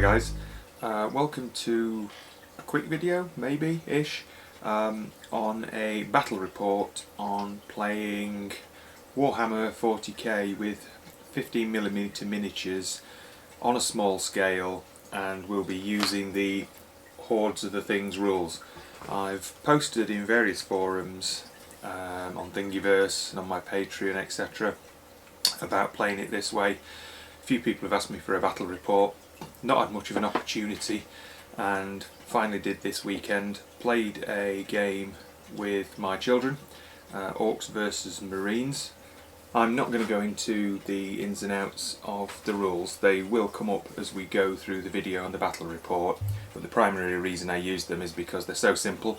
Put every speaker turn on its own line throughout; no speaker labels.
guys, welcome to a quick video, maybe-ish, on a battle report on playing Warhammer 40k with 15mm miniatures on a small scale, and we'll be using the Hordes of the Things rules. I've posted in various forums on Thingiverse and on my Patreon, etc. about playing it this way. A few people have asked me for a battle report. Not had much of an opportunity, and finally did this weekend. Played a game with my children, Orks versus Marines. I'm not going to go into the ins and outs of the rules. They will come up as we go through the video and the battle report, but the primary reason I use them is because they're so simple.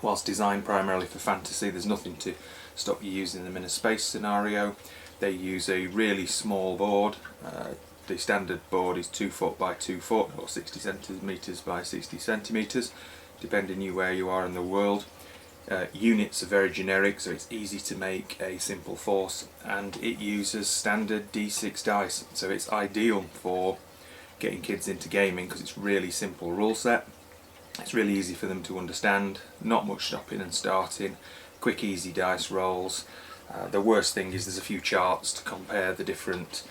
Whilst designed primarily for fantasy, there's nothing to stop you using them in a space scenario. They use a really small board. The standard board is 2 foot by 2 foot, or 60 centimetres by 60 centimetres, depending on where you are in the world. Units are very generic, so it's easy to make a simple force, and it uses standard D6 dice, so it's ideal for getting kids into gaming because it's really simple rule set. It's really easy for them to understand, not much stopping and starting, quick easy dice rolls. The worst thing is there's a few charts to compare the different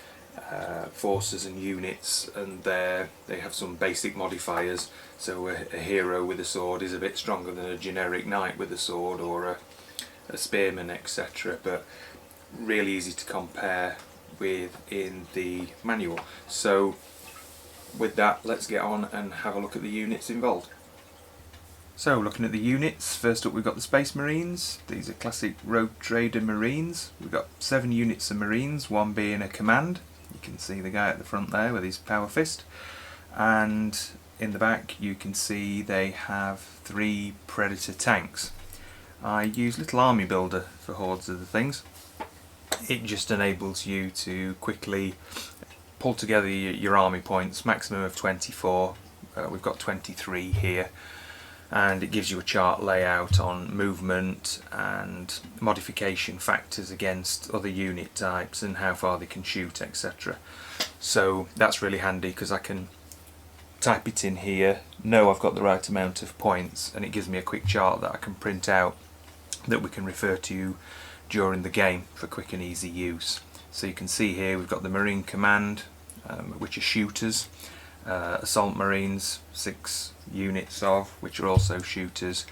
forces and units, and they have some basic modifiers. So a hero with a sword is a bit stronger than a generic knight with a sword, or a spearman, etc. But really easy to compare with in the manual. So with that, let's get on and have a look at the units involved. So looking at the units, first up we've got the Space Marines. These are classic Ork Trader Marines. We've got 7 units of Marines, one being a command. You can see the guy at the front there with his power fist. And in the back you can see they have 3 Predator tanks. I use Little Army Builder for Hordes of the Things. It just enables you to quickly pull together your army points, maximum of 24. We've got 23 here. And it gives you a chart layout on movement and modification factors against other unit types and how far they can shoot, etc. So that's really handy because I can type it in here, know I've got the right amount of points, and it gives me a quick chart that I can print out that we can refer to during the game for quick and easy use. So you can see here we've got the Marine Command, which are shooters. Assault Marines, 6 units of, which are also shooters,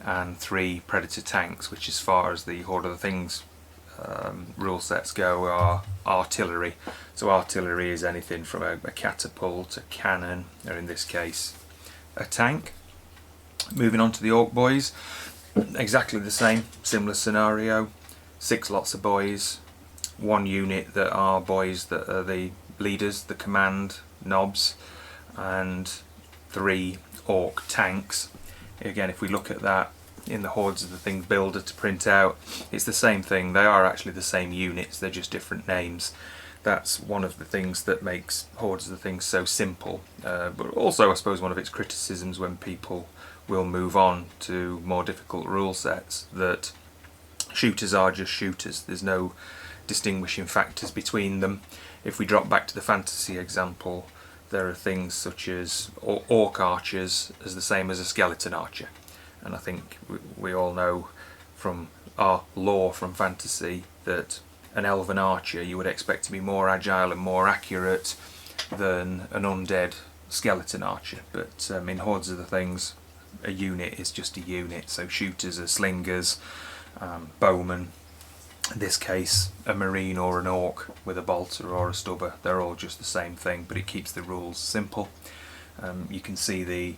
and 3 Predator tanks, which as far as the Horde of the Things rule sets go are artillery. So artillery is anything from a catapult, a cannon, or in this case a tank. Moving on to the Ork boys, exactly the same, similar scenario. 6 lots of boys, 1 unit that are boys that are the leaders, the command knobs, and 3 Ork tanks. Again, if we look at that in the Hordes of the Things builder to print out, it's the same thing. They are actually the same units, they're just different names. That's one of the things that makes Hordes of the Things so simple, but also I suppose one of its criticisms when people will move on to more difficult rule sets, that shooters are just shooters. There's no distinguishing factors between them. If we drop back to the fantasy example, there are things such as Orc archers as the same as a skeleton archer, and I think we all know from our lore from fantasy that an elven archer you would expect to be more agile and more accurate than an undead skeleton archer, but in Hordes of the Things a unit is just a unit. So shooters are slingers, bowmen, in this case a Marine or an Orc with a bolter or a stubber. They're all just the same thing, but it keeps the rules simple. You can see the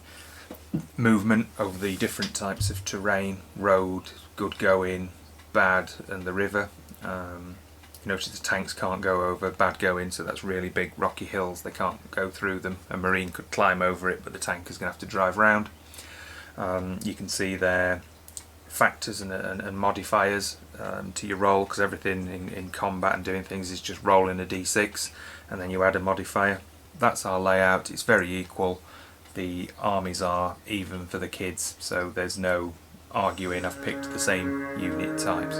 movement over the different types of terrain: road, good going, bad, and the river. You notice the tanks can't go over bad going, so that's really big rocky hills, they can't go through them. A Marine could climb over it, but the tank is going to have to drive round. You can see there factors and modifiers to your roll, because everything in combat and doing things is just rolling a d6 and then you add a modifier. That's our layout. It's very equal. The armies are even for the kids, so there's no arguing. I've picked the same unit types.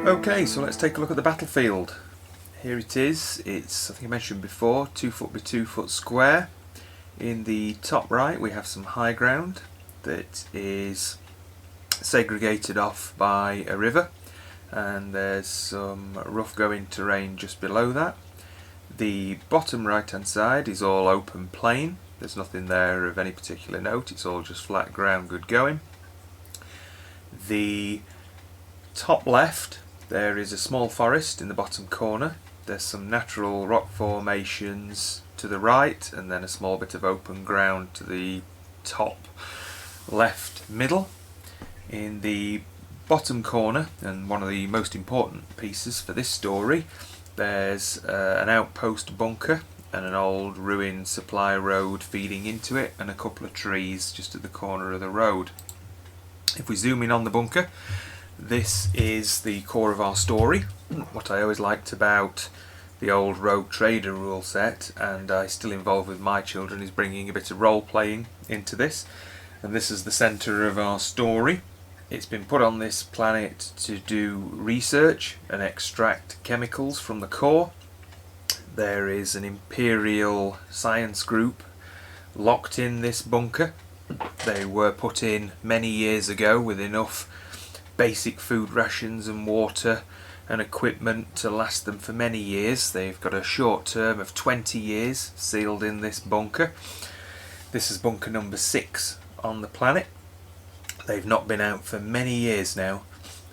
Okay, so let's take a look at the battlefield. here it is. It's, I think I mentioned before, 2 foot by 2 foot square. In the top right we have some high ground that is segregated off by a river, and there's some rough going terrain just below that. The bottom right hand side is all open plain. There's nothing there of any particular note, it's all just flat ground, good going. The top left, there is a small forest in the bottom corner. There's some natural rock formations to the right, and then a small bit of open ground to the top left middle. In the bottom corner, and one of the most important pieces for this story, there's an outpost bunker and an old ruined supply road feeding into it, and a couple of trees just at the corner of the road. If we zoom in on the bunker, this is the core of our story. What I always liked about the old Rogue Trader rule set, and I still involve with my children, is bringing a bit of role playing into this. And this is the centre of our story. It's been put on this planet to do research and extract chemicals from the core. There is an Imperial science group locked in this bunker. They were put in many years ago with enough basic food rations and water and equipment to last them for many years. They've got a short term of 20 years sealed in this bunker. This is bunker number 6 on the planet. They've not been out for many years now,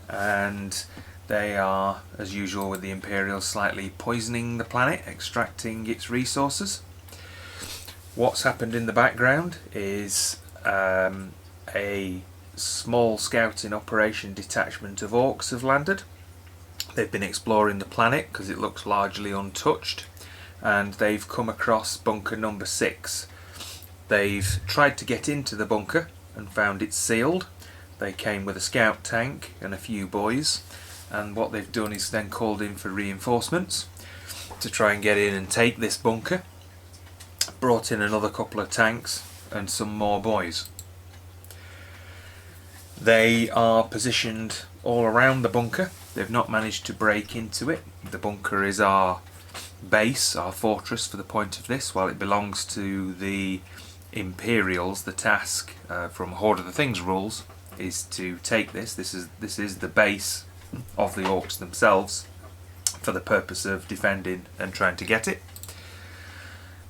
and they are, as usual with the Imperials, slightly poisoning the planet, extracting its resources. What's happened in the background is a small scouting operation detachment of Orks have landed. They've been exploring the planet because it looks largely untouched, and they've come across bunker number 6. They've tried to get into the bunker and found it sealed. They came with a scout tank and a few boys, and what they've done is then called in for reinforcements to try and get in and take this bunker. Brought in another couple of tanks and some more boys. They are positioned all around the bunker. They've not managed to break into it. The bunker is our base, our fortress for the point of this. While it belongs to the Imperials, the task from Horde of the Things rules is to take this. This is the base of the Orks themselves for the purpose of defending and trying to get it.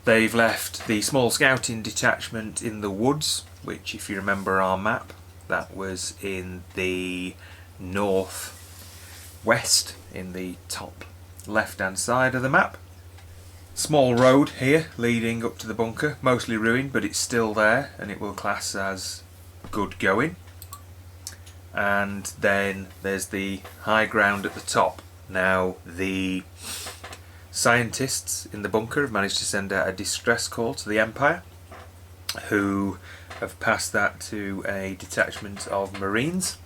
They've left the small scouting detachment in the woods, which, if you remember our map, that was in the north-west, in the top left-hand side of the map. Small road here leading up to the bunker, mostly ruined, but it's still there and it will class as good going. And then there's the high ground at the top. Now, the scientists in the bunker have managed to send out a distress call to the Empire, who have passed that to a detachment of Marines.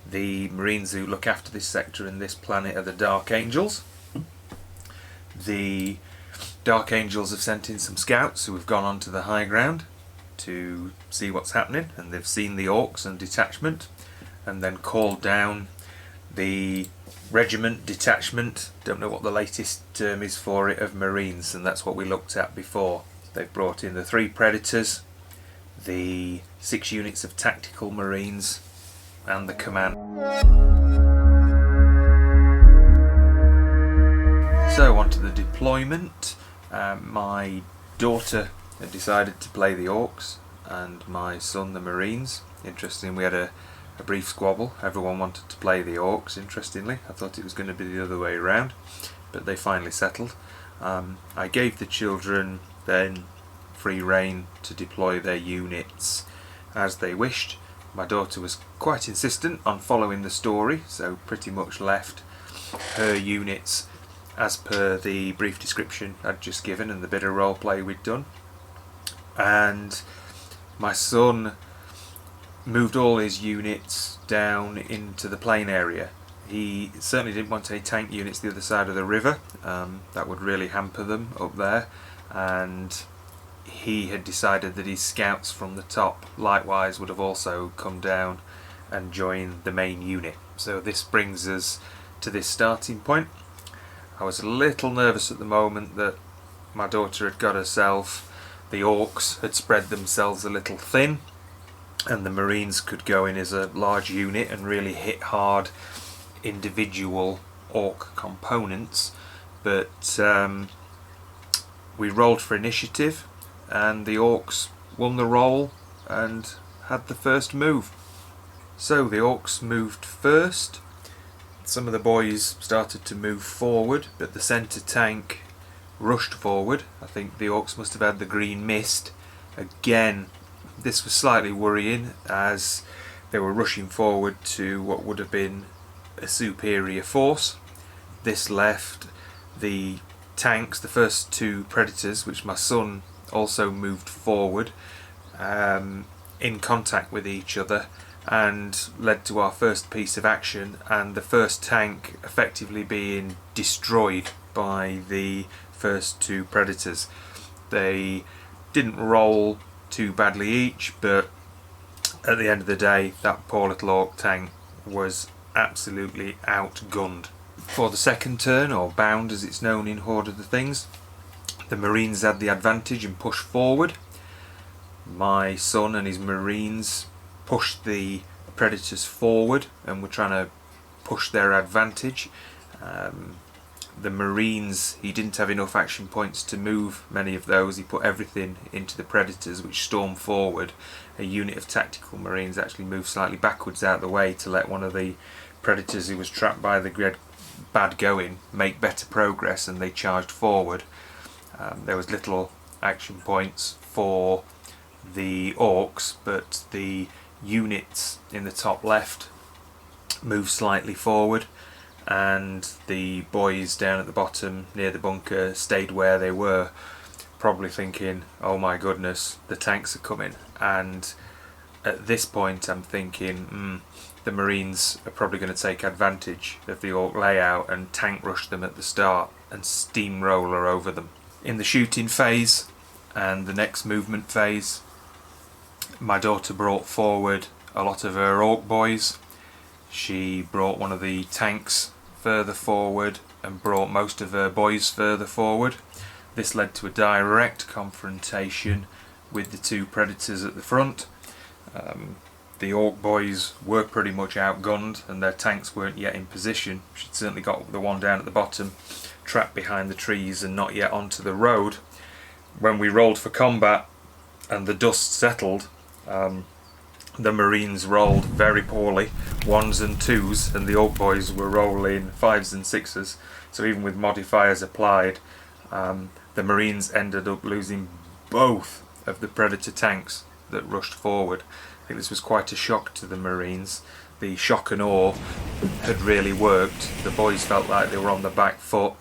The Marines who look after this sector and this planet are the Dark Angels. The Dark Angels have sent in some scouts who have gone onto the high ground to see what's happening, and they've seen the Orks and detachment, and then called down the regiment, detachment, don't know what the latest term is for it, of Marines, and that's what we looked at before. They've brought in the 3 Predators, the 6 units of tactical Marines, and the command. So on to the deployment. My daughter had decided to play the Orks and my son the Marines. Interestingly, we had a brief squabble. Everyone wanted to play the Orks, interestingly. I thought it was going to be the other way around, but they finally settled. I gave the children then free rein to deploy their units as they wished. My daughter was quite insistent on following the story, so pretty much left her units as per the brief description I'd just given and the bit of role play we'd done. And my son moved all his units down into the plain area. He certainly didn't want any tank units the other side of the river. That would really hamper them up there, and he had decided that his scouts from the top likewise would have also come down and joined the main unit. So this brings us to this starting point. I was a little nervous at the moment that my daughter had got herself. The Orks had spread themselves a little thin, and the Marines could go in as a large unit and really hit hard individual Ork components. But we rolled for initiative, and the Orks won the roll and had the first move. So the Orks moved first. Some of the boys started to move forward, but the centre tank rushed forward. I think the Orks must have had the green mist. Again, this was slightly worrying as they were rushing forward to what would have been a superior force. This left the tanks, the first two predators, which my son also moved forward, in contact with each other, and led to our first piece of action, and the first tank effectively being destroyed by the first two predators. They didn't roll too badly each, but at the end of the day that poor little Ork tank was absolutely outgunned. For the second turn, or bound as it's known in Horde of the Things, the Marines had the advantage and pushed forward. My son and his Marines pushed the predators forward and were trying to push their advantage. The Marines, he didn't have enough action points to move many of those. He put everything into the predators, which stormed forward. A unit of tactical Marines actually moved slightly backwards out of the way to let one of the predators who was trapped by the bad going make better progress, and they charged forward. There was little action points for the Orks, but the units in the top left moved slightly forward, and the boys down at the bottom near the bunker stayed where they were, probably thinking, oh my goodness, the tanks are coming. And at this point I'm thinking, the Marines are probably going to take advantage of the Ork layout and tank rush them at the start and steamroller over them. In the shooting phase and the next movement phase, my daughter brought forward a lot of her Ork boys. She brought one of the tanks further forward and brought most of her boys further forward. This led to a direct confrontation with the two predators at the front. The Ork boys were pretty much outgunned and their tanks weren't yet in position. She'd certainly got the one down at the bottom trapped behind the trees and not yet onto the road. When we rolled for combat and the dust settled, the Marines rolled very poorly, 1s and 2s, and the Ork boys were rolling 5s and 6s. So even with modifiers applied, the Marines ended up losing both of the Predator tanks that rushed forward. I think this was quite a shock to the Marines. The shock and awe had really worked. The boys felt like they were on the back foot.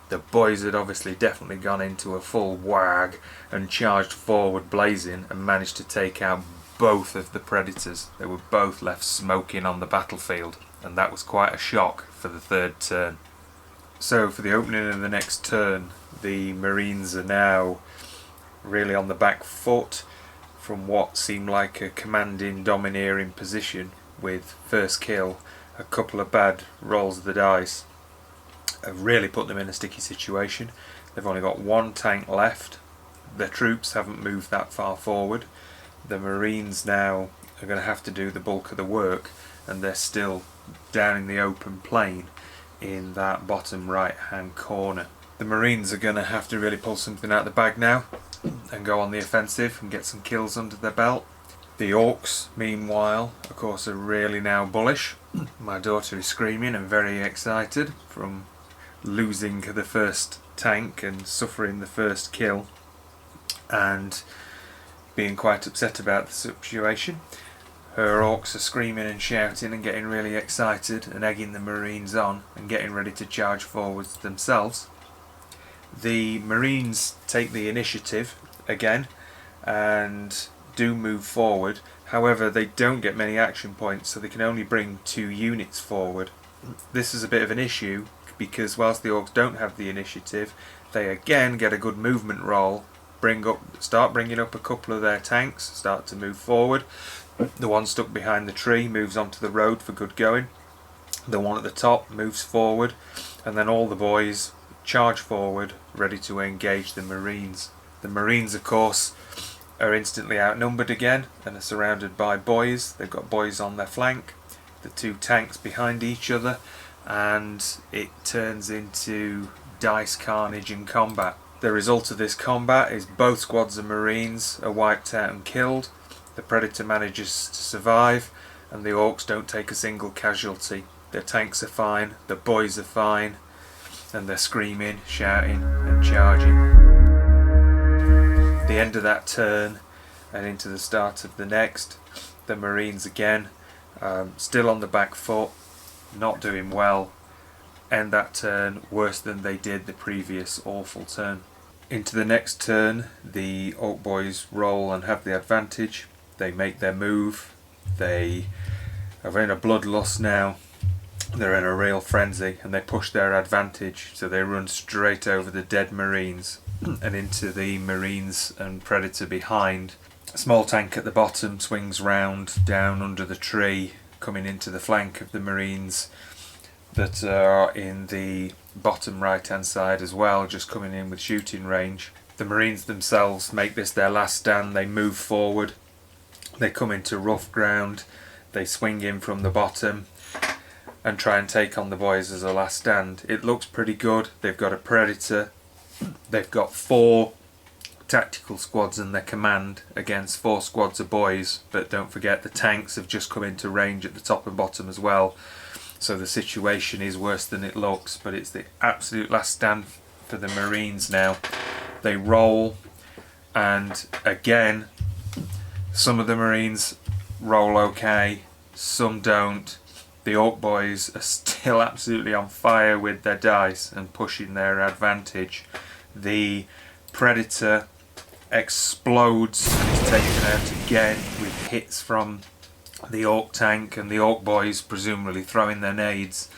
The boys had obviously definitely gone into a full wag and charged forward blazing and managed to take out both of the predators. They were both left smoking on the battlefield, and that was quite a shock for the third turn. So for the opening of the next turn, the Marines are now really on the back foot from what seemed like a commanding, domineering position with first kill. A couple of bad rolls of the dice have really put them in a sticky situation. They've only got one tank left. Their troops haven't moved that far forward. The Marines now are going to have to do the bulk of the work, and they're still down in the open plain in that bottom right hand corner. The Marines are going to have to really pull something out of the bag now and go on the offensive and get some kills under their belt. The Orks, meanwhile, of course, are really now bullish. My daughter is screaming and very excited from losing the first tank and suffering the first kill and being quite upset about the situation. Her Orks are screaming and shouting and getting really excited and egging the Marines on and getting ready to charge forwards themselves. The Marines take the initiative again and do move forward. However, they don't get many action points, so they can only bring 2 units forward. This is a bit of an issue because whilst the Orks don't have the initiative, they again get a good movement roll, start bringing up a couple of their tanks, start to move forward. The one stuck behind the tree moves onto the road for good going. The one at the top moves forward, and then all the boys charge forward, ready to engage the Marines. The Marines, of course, are instantly outnumbered again and are surrounded by boys. They've got boys on their flank, the two tanks behind each other, and it turns into dice carnage and combat. The result of this combat is both squads of Marines are wiped out and killed. The Predator manages to survive, and the Orks don't take a single casualty. Their tanks are fine, the boys are fine, and they're screaming, shouting and charging. At the end of that turn and into the start of the next, the Marines again, still on the back foot, not doing well, end that turn worse than they did the previous awful turn. Into the next turn, the Ork boys roll and have the advantage. They make their move. They are in a bloodlust now. They're in a real frenzy, and they push their advantage. So they run straight over the dead Marines and into the Marines and Predator behind. A small tank at the bottom swings round down under the tree, coming into the flank of the Marines that are in the bottom right hand side as well, just coming in with shooting range. The Marines themselves make this their last stand. They move forward, they come into rough ground, they swing in from the bottom and try and take on the boys as a last stand. It looks pretty good. They've got a Predator, they've got 4 tactical squads in their command against 4 squads of boys, but don't forget the tanks have just come into range at the top and bottom as well. So the situation is worse than it looks, but it's the absolute last stand for the Marines now. They roll, and again, some of the Marines roll okay, some don't. The Ork boys are still absolutely on fire with their dice and pushing their advantage. The Predator explodes and is taken out again with hits from the Ork tank and the Ork boys presumably throwing their nades.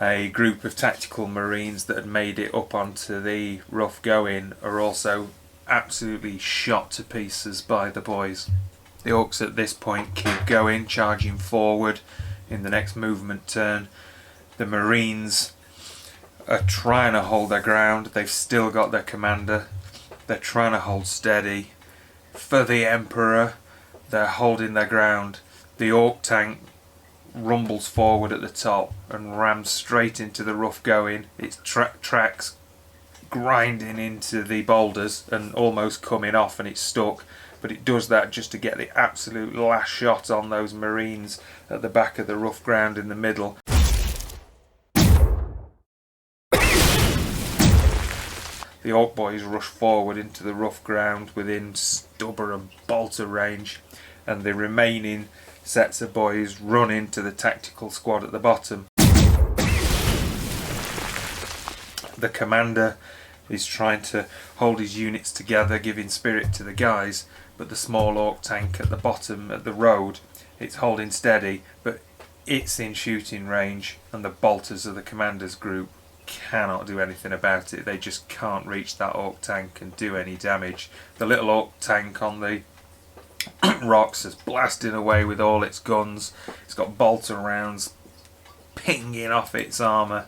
A group of tactical Marines that had made it up onto the rough going are also absolutely shot to pieces by the boys. The Orks at this point keep going, charging forward in the next movement turn. The Marines are trying to hold their ground. They've still got their commander. They're trying to hold steady. For the Emperor, they're holding their ground. The Ork tank rumbles forward at the top and rams straight into the rough going. Its tracks grinding into the boulders and almost coming off, and it's stuck. But it does that just to get the absolute last shot on those Marines at the back of the rough ground in the middle. The Ork boys rush forward into the rough ground within stubber and bolter range, and the remaining sets of boys run into the tactical squad at the bottom. The commander is trying to hold his units together, giving spirit to the guys, but the small Ork tank at the bottom at the road, it's holding steady, but it's in shooting range, and the bolters of the commander's group cannot do anything about it. They just can't reach that Ork tank and do any damage. The little Ork tank on the rocks is blasting away with all its guns. It's got bolter rounds pinging off its armour,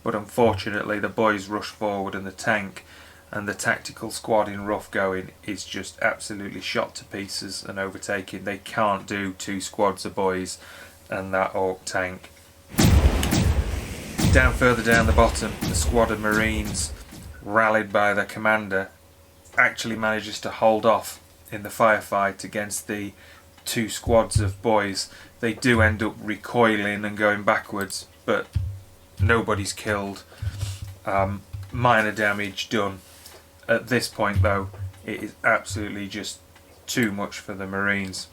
but unfortunately the boys rush forward and the tactical squad in rough going is just absolutely shot to pieces and overtaken. They can't do 2 squads of boys and that Ork tank. Further down the bottom, the squad of Marines, rallied by their commander, actually manages to hold off in the firefight against the 2 squads of boys. They do end up recoiling and going backwards, but nobody's killed. Minor damage done. At this point though, it is absolutely just too much for the Marines.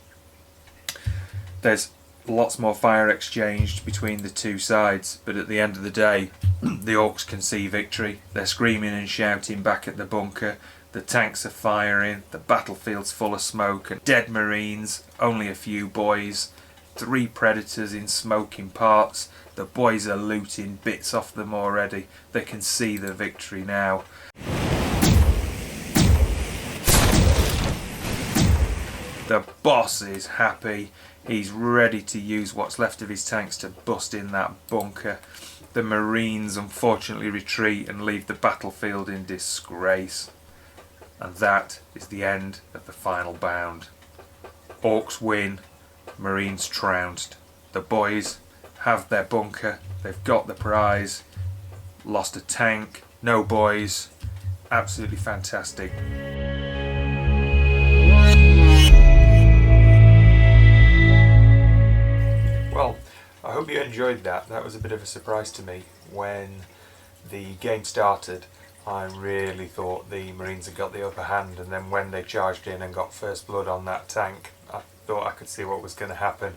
There's lots more fire exchanged between the 2 sides, but at the end of the day, the Orks can see victory. They're screaming and shouting back at the bunker. The tanks are firing, the battlefield's full of smoke and dead Marines, only a few boys, 3 Predators in smoking parts. The boys are looting bits off them already. They can see the victory now. The boss is happy. He's ready to use what's left of his tanks to bust in that bunker. the Marines unfortunately retreat and leave the battlefield in disgrace. And that is the end of the final bound. Orks win, Marines trounced. The boys have their bunker, they've got the prize. Lost a tank, no boys, absolutely fantastic. Well, I hope you enjoyed that. That was a bit of a surprise to me. When the game started, I really thought the Marines had got the upper hand, and then when they charged in and got first blood on that tank, I thought I could see what was going to happen,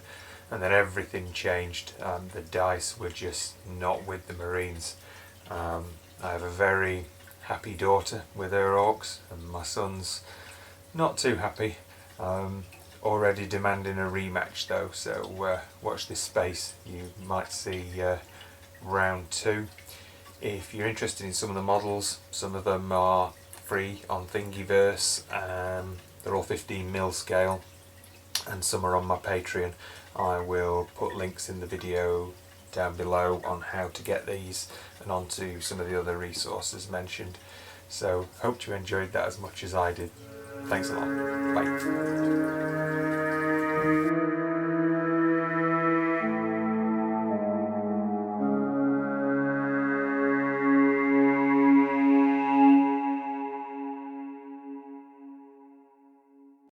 and then everything changed. The dice were just not with the Marines. I have a very happy daughter with her Orks, and my son's not too happy. Already demanding a rematch though, so watch this space. You might see round 2. If you're interested in some of the models, some of them are free on Thingiverse. They're all 15mm scale, and some are on my Patreon. I will put links in the video down below on how to get these and onto some of the other resources mentioned. So hope you enjoyed that as much as I did. Thanks a lot. Bye.